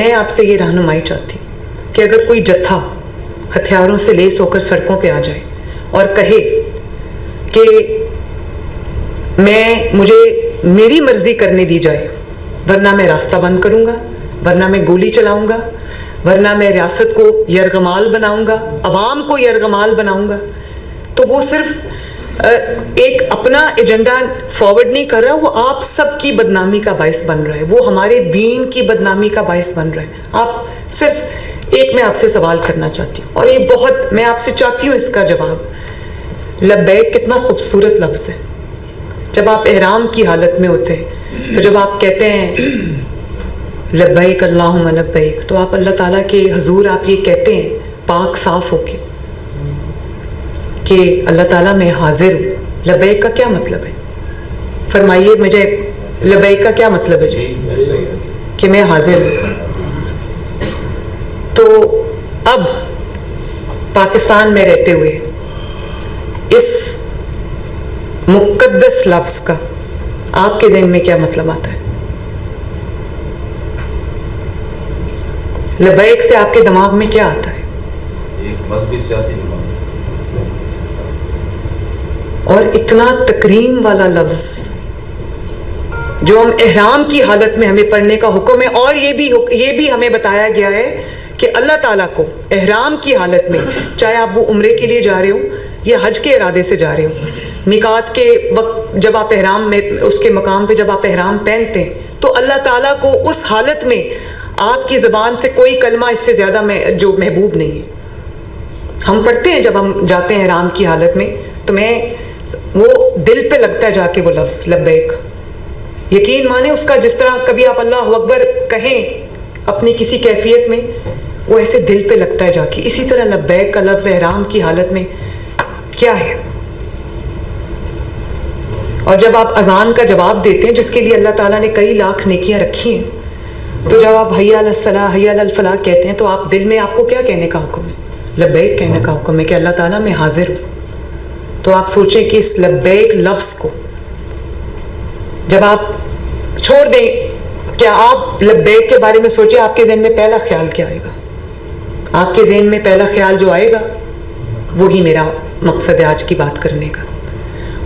मैं आपसे ये रहनुमाई चाहती हूँ कि अगर कोई जत्था हथियारों से लेस होकर सड़कों पे आ जाए और कहे कि मुझे मेरी मर्जी करने दी जाए, वरना मैं रास्ता बंद करूँगा, वरना मैं गोली चलाऊँगा, वरना मैं रियासत को यरगमाल बनाऊँगा, अवाम को यरगमाल बनाऊँगा, तो वो सिर्फ एक अपना एजेंडा फॉरवर्ड नहीं कर रहा, वो आप सबकी बदनामी का बायस बन रहा है, वो हमारे दीन की बदनामी का बायस बन रहा है। आप सिर्फ एक मैं आपसे सवाल करना चाहती हूँ, और ये बहुत मैं आपसे चाहती हूँ इसका जवाब। लब्बैक कितना खूबसूरत लफ्ज़ है। जब आप एहराम की हालत में होते हैं, तो जब आप कहते हैं लब्बैक अल्लाहुम्मा लब्बैक, तो आप अल्लाह ताला के हुजूर आप ये कहते हैं पाक साफ होके कि अल्लाह ताला मैं हाजिर हूँ। लब्बैक का क्या मतलब है? फरमाइए मुझे, लब्बैक का क्या मतलब है जी? कि मैं हाजिर हूँ। तो अब पाकिस्तान में रहते हुए इस मुक़द्दस लफ्ज़ का आपके ज़हन में क्या मतलब आता है? लब्बैक से आपके दिमाग में क्या आता है? एक मज़हबी सियासी दिमाग। और इतना तकरीम वाला लफ्ज़ जो हम एहराम की हालत में हमें पढ़ने का हुक्म है, और ये भी हमें बताया गया है कि अल्लाह ताला को एहराम की हालत में, चाहे आप वो उम्रे के लिए जा रहे हो या हज के इरादे से जा रहे हो, मिकात के वक्त जब आप एहराम में उसके मकाम पे जब आप एहराम पहनते हैं, तो अल्लाह ताला को उस हालत में आपकी ज़बान से कोई कलमा इससे ज़्यादा जो महबूब नहीं है। हम पढ़ते हैं जब हम जाते हैं एहराम की हालत में, तो वो दिल पे लगता है जाके वो लफ्ज़ लब्बैक। यकीन माने उसका, जिस तरह कभी आप अल्लाह अकबर कहें अपनी किसी कैफियत में, वो ऐसे दिल पे लगता है जाके। इसी तरह लब्बैक का लफ्ज़ एहराम की हालत में क्या है? और जब आप अजान का जवाब देते हैं, जिसके लिए अल्लाह ताला ने कई लाख नेकियां रखी हैं, तो जब आप हय्या अलस सलाह हय्या अलल फलाह कहते हैं, तो आप दिल में आपको क्या कहने का हुक्म है? लब्बैक कहने का हुक्म है कि अल्लाह ताला मैं हाजिर हूँ। तो आप सोचें कि इस लब्बैक लफ्ज़ को जब आप छोड़ दें, क्या आप लब्बैक के बारे में सोचें, आपके ज़हन में पहला ख्याल क्या आएगा? आपके ज़हन में पहला ख्याल जो आएगा वही मेरा मकसद है आज की बात करने का।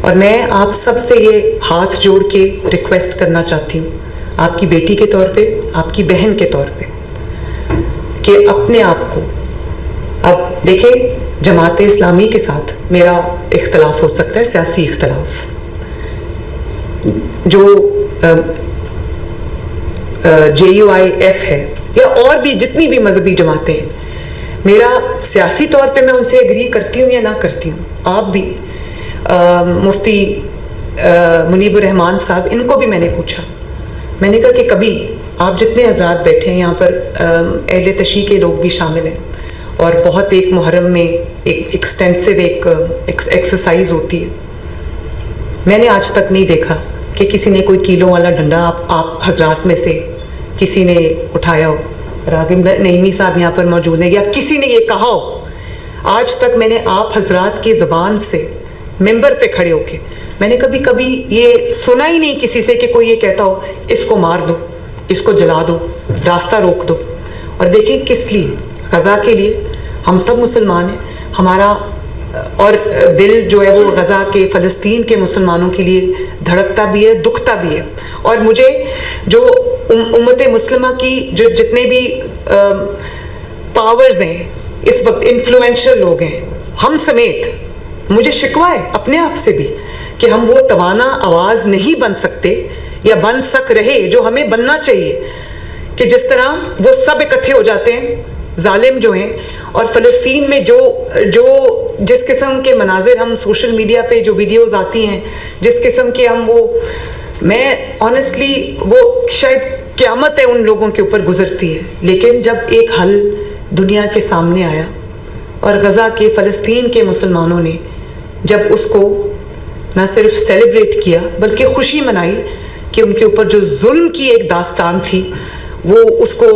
और मैं आप सब से ये हाथ जोड़ के रिक्वेस्ट करना चाहती हूँ, आपकी बेटी के तौर पे, आपकी बहन के तौर पे, कि अपने आप को, अब देखें जमात इस्लामी के साथ मेरा इख्तलाफ हो सकता है, सियासी इख्तलाफ, जो JUIF है या और भी जितनी भी मजहबी जमातें हैं, मेरा सियासी तौर पे मैं उनसे एग्री करती हूँ या ना करती हूँ। आप भी मुफ्ती मुनीबुर रहमान साहब, इनको भी मैंने पूछा, मैंने कहा कि कभी आप जितने हजरात बैठे हैं यहाँ पर, अहले तशी के लोग भी शामिल हैं, और बहुत एक मुहर्रम में एक एक्सटेंसिव एक एक्सरसाइज होती है, मैंने आज तक नहीं देखा कि किसी ने कोई कीलों वाला डंडा आप हजरात में से किसी ने उठाया हो। रागिब नईमी साहब यहाँ पर मौजूद हैं, या किसी ने ये कहा हो। आज तक मैंने आप हजरात की ज़बान से मिंबर पे खड़े होके मैंने कभी ये सुना ही नहीं किसी से कि कोई ये कहता हो इसको मार दो, इसको जला दो, रास्ता रोक दो। और देखिए किस लिए? गज़ा के लिए। हम सब मुसलमान हैं, हमारा और दिल जो है वो गज़ा के, फ़लस्तीन के मुसलमानों के लिए धड़कता भी है, दुखता भी है। और मुझे जो उम्मत मुस्लिमा की जो जितने भी पावर्स हैं इस वक्त, इन्फ्लुएंशियल लोग हैं, हम समेत, मुझे शिकवा है अपने आप से भी कि हम वो तवाना आवाज़ नहीं बन सकते या बन सक रहे जो हमें बनना चाहिए, कि जिस तरह वो सब इकट्ठे हो जाते हैं जालिम जो हैं, और फ़लस्तीन में जो जिस किस्म के मनाजिर हम सोशल मीडिया पे जो वीडियोज़ आती हैं, जिस किस्म के हम मैं ऑनेस्टली वो शायद क़यामत है उन लोगों के ऊपर गुजरती है। लेकिन जब एक हल दुनिया के सामने आया और गज़ा के फ़लस्तीन के मुसलमानों ने जब उसको ना सिर्फ सेलिब्रेट किया बल्कि खुशी मनाई कि उनके ऊपर जो जुल्म की एक दास्तान थी वो उसको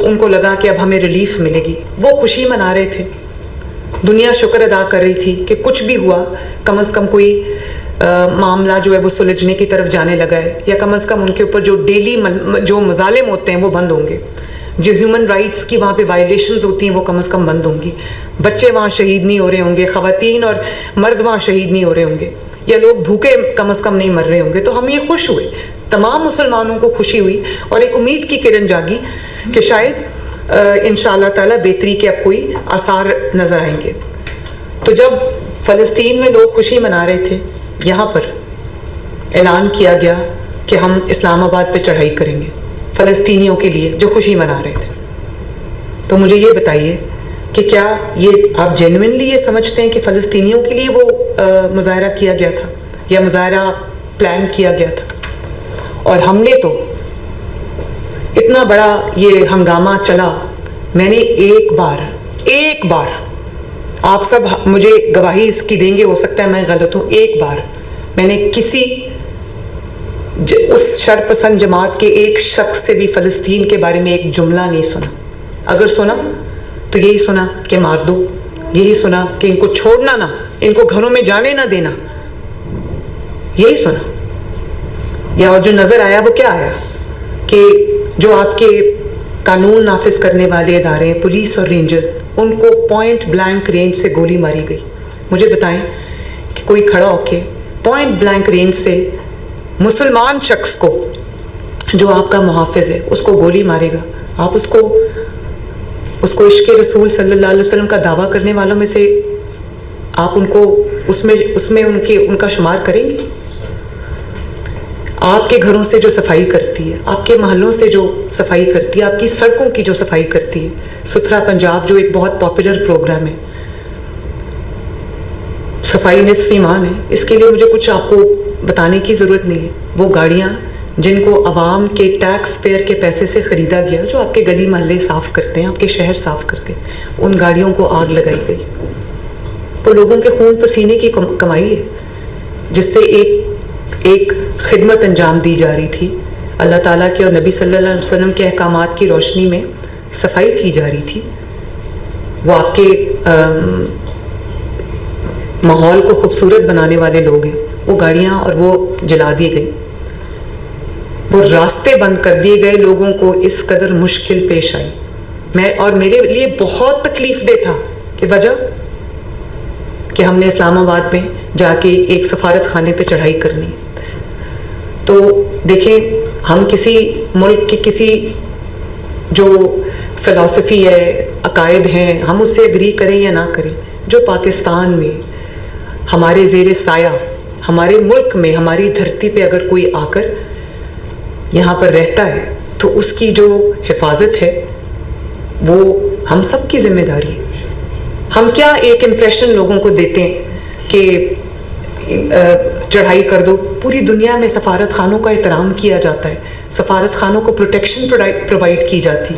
उनको लगा कि अब हमें रिलीफ मिलेगी, वो खुशी मना रहे थे। दुनिया शुक्र अदा कर रही थी कि कुछ भी हुआ, कम से कम कोई मामला जो है वो सुलझने की तरफ जाने लगा है, या कम से कम उनके ऊपर जो डेली जो मजालिम होते हैं वो बंद होंगे, जो ह्यूमन राइट्स की वहाँ पे वायलेशंस होती हैं वो कम से कम बंद होंगी, बच्चे वहाँ शहीद नहीं हो रहे होंगे, ख़वातीन और मर्द वहाँ शहीद नहीं हो रहे होंगे, या लोग भूखे कम से कम नहीं मर रहे होंगे। तो हम ये खुश हुए, तमाम मुसलमानों को खुशी हुई और एक उम्मीद की किरण जागी कि शायद इंशाअल्लाह ताला बेहतरी के अब कोई आसार नज़र आएंगे। तो जब फ़लस्तीन में लोग खुशी मना रहे थे, यहाँ पर ऐलान किया गया कि हम इस्लामाबाद पे चढ़ाई करेंगे फ़लस्तीनियों के लिए जो खुशी मना रहे थे। तो मुझे ये बताइए कि क्या ये आप जेन्युइनली ये समझते हैं कि फ़लस्तीनियों के लिए वो मुज़ाहरा किया गया था या मुज़ाहरा प्लान किया गया था? और हमने तो इतना बड़ा ये हंगामा चला, मैंने एक बार आप सब मुझे गवाही इसकी देंगे, हो सकता है मैं गलत हूँ, एक बार मैंने किसी उस शरपसंद जमात के एक शख्स से भी फ़लस्तीन के बारे में एक जुमला नहीं सुना। अगर सुना तो यही सुना कि मार दो, यही सुना कि इनको छोड़ना ना, इनको घरों में जाने ना देना, यही सुना। या और जो नज़र आया वो क्या आया कि जो आपके कानून नाफिज करने वाले इदारे हैं, पुलिस और रेंजर्स, उनको पॉइंट ब्लैंक रेंज से गोली मारी गई। मुझे बताएं कि कोई खड़ा होके पॉइंट ब्लैंक रेंज से मुसलमान शख्स को जो आपका मुहाफिज है उसको गोली मारेगा? आप उसको इश्क़ रसूल सल्लल्लाहु अलैहि वसल्लम का दावा करने वालों में से आप उनको उसमें उनका शुमार करेंगे? आपके घरों से जो सफाई करती है, आपके महलों से जो सफाई करती है, आपकी सड़कों की जो सफाई करती है, सुथरा पंजाब जो एक बहुत पॉपुलर प्रोग्राम है, सफाई निस्फ़ ईमान है, इसके लिए मुझे कुछ आपको बताने की ज़रूरत नहीं है। वो गाड़ियाँ जिनको आवाम के टैक्स पेयर के पैसे से ख़रीदा गया, जो आपके गली महल्ले साफ़ करते हैं, आपके शहर साफ़ करते हैं, उन गाड़ियों को आग लगाई गई। तो लोगों के खून पसीने की कमाई है जिससे एक खिदमत अंजाम दी जा रही थी, अल्लाह ताला के और नबी सल्लल्लाहु अलैहि वसल्लम के अहकामात की रोशनी में सफाई की जा रही थी। वो आपके माहौल को खूबसूरत बनाने वाले लोग हैं, वो गाड़ियाँ और वो जला दी गई, वो रास्ते बंद कर दिए गए, लोगों को इस कदर मुश्किल पेश आई। मेरे लिए बहुत तकलीफ दे था कि वजह कि हमने इस्लामाबाद में जाके एक सफारत खाने पे चढ़ाई करनी। तो देखें, हम किसी मुल्क की किसी जो फ़िलासफ़ी है, अकायद हैं, हम उससे एग्री करें या ना करें, जो पाकिस्तान में हमारे ज़ेरे साया, हमारे मुल्क में, हमारी धरती पे अगर कोई आकर यहाँ पर रहता है तो उसकी जो हिफाजत है वो हम सब की ज़िम्मेदारी है। हम क्या एक इम्प्रेशन लोगों को देते हैं कि चढ़ाई कर दो? पूरी दुनिया में सफारत खानों का एहतराम किया जाता है, सफारत खानों को प्रोटेक्शन प्रोवाइड की जाती।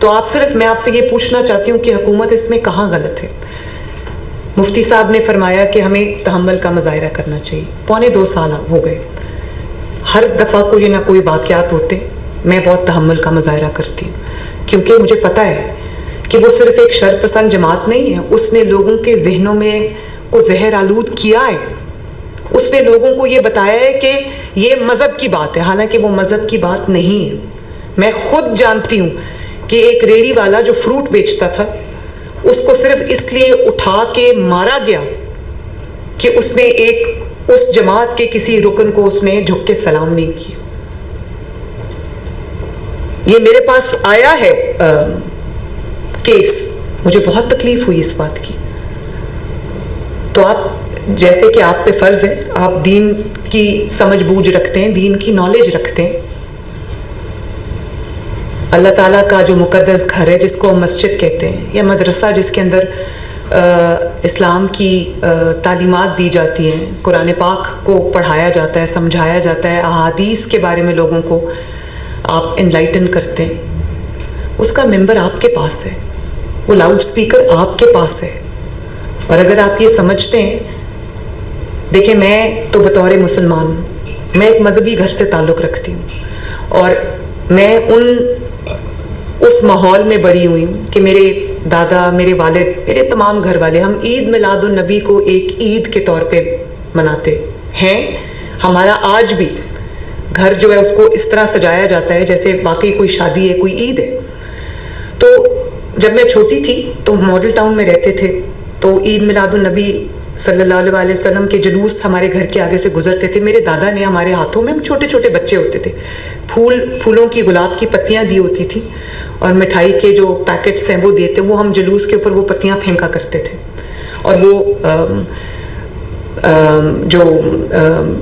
तो मैं आपसे ये पूछना चाहती हूँ कि हुकूमत इसमें कहाँ गलत है? मुफ्ती साहब ने फरमाया कि हमें तहम्मुल का मुज़ाहिरा करना चाहिए। 2.25 साल हो गए, हर दफ़ा कोई ना कोई वाक़यात होते, मैं बहुत तहम्मुल का मुज़ाहिरा करती हूँ, क्योंकि मुझे पता है कि वो सिर्फ़ एक शरपसंद जमात नहीं है, उसने लोगों के जहनों में को जहर आलूद किया है। उसने लोगों को ये बताया है कि ये मज़हब की बात है, हालांकि वो मज़हब की बात नहीं है। मैं खुद जानती हूँ कि एक रेड़ी वाला जो फ्रूट बेचता था, उसको सिर्फ इसलिए उठा के मारा गया कि उसने उस जमात के किसी रुकन को उसने झुक के सलाम नहीं किया। ये मेरे पास आया है केस, मुझे बहुत तकलीफ हुई इस बात की। तो आप, जैसे कि आप पे फ़र्ज़ है, आप दीन की समझ बूझ रखते हैं, दीन की नॉलेज रखते हैं, अल्लाह ताला का जो मुक़द्दस घर है जिसको हम मस्जिद कहते हैं, या मदरसा जिसके अंदर इस्लाम की तालीमात दी जाती हैं, कुरान पाक को पढ़ाया जाता है, समझाया जाता है, अहादीस के बारे में लोगों को आप इनलाइटन करते हैं, उसका मेंबर आपके पास है, वो लाउड स्पीकर आपके पास है। और अगर आप ये समझते हैं, देखिए मैं तो बतौर मुसलमान, मैं एक मजहबी घर से ताल्लुक़ रखती हूँ और मैं उस माहौल में बड़ी हुई हूँ कि मेरे दादा, मेरे वालिद, मेरे तमाम घर वाले, हम ईद मिलादुन नबी को एक ईद के तौर पे मनाते, हैं। हमारा आज भी घर जो है उसको इस तरह सजाया जाता है जैसे वाकई कोई शादी है, कोई ईद है। तो जब मैं छोटी थी तो मॉडल टाउन में रहते थे, तो ईद मिलादुन नबी सल्लल्लाहु अलैहि वसल्लम के जुलूस हमारे घर के आगे से गुजरते थे। मेरे दादा ने हमारे हाथों में, हम छोटे छोटे बच्चे होते थे, फूलों की, गुलाब की पत्तियां दी होती थी और मिठाई के जो पैकेट्स हैं वो देते, वो हम जुलूस के ऊपर वो पत्तियां फेंका करते थे और वो जो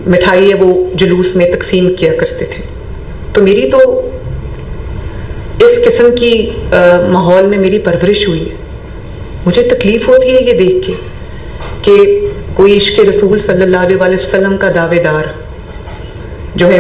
मिठाई है वो जुलूस में तकसीम किया करते थे। तो मेरी तो इस किस्म की माहौल में मेरी परवरिश हुई है। मुझे तकलीफ़ होती है ये देख के कि कोई इश्क़ रसूल सल्लल्लाहु अलैहि वसल्लम का दावेदार जो है